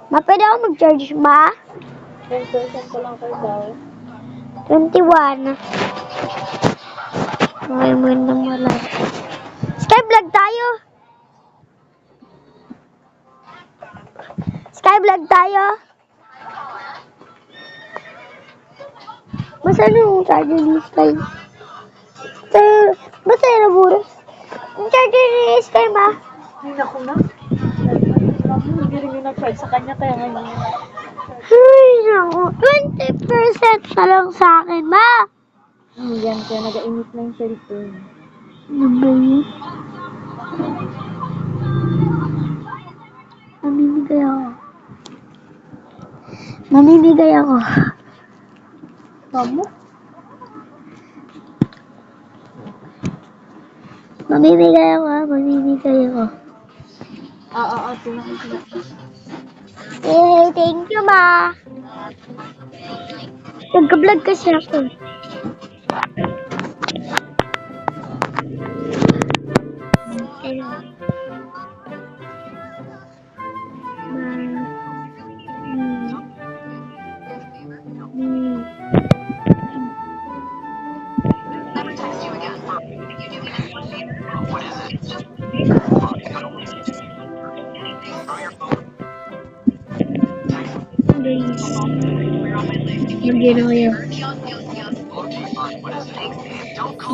Ma, pwede ako mag-charge ba? 10% ko lang kayo daw. 21. Ay, mo nang wala. Skyvlog tayo. Skyvlog tayo. Masaan yung charger ni Sky? Ba't tayo naburas? Yung charger ni Sky ba? Ay, naku na. Hindi rin yung nag-charge sa kanya kaya ngayon. Ay, naku. 20% pa lang sa akin, ma. Yan, kaya nag-init na yung cellphone. Ano ba yun? Mamimigay ako. Mamimigay ako. Mamo? Mamimigay ako, ha? Mamimigay ako. Sila. Eh, thank you, ma. Nagka-vlog kasi ako. Ayun. Guys, mag-gino kayo.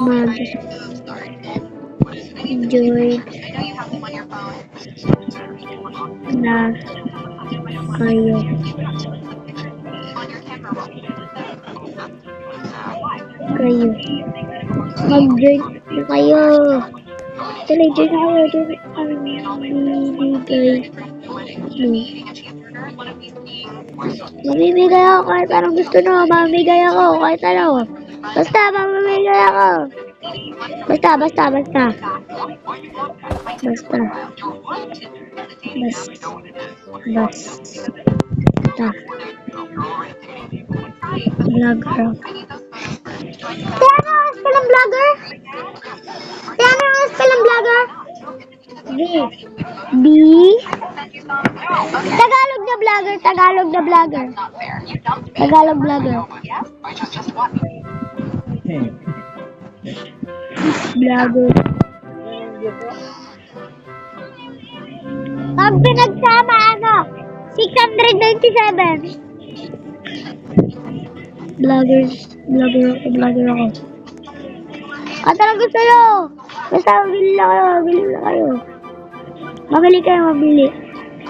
Mag-enjoy na kayo. Mag-join na kayo. Tuloy, join na kayo. Mamimigay ako kahit anong gusto nyo. Mamimigay ako kahit ano. Basta, mamimigay ako. Basta. Vlogger. Tiano, spell ang vlogger? Tiano, spell ang vlogger? B. Tagalog na vlogger. Tagalog vlogger. Vlogger. Pag pinagsama, 697. Vlogger ako. At anong gusto nyo? Basta mabili na kayo. Mabili kayo.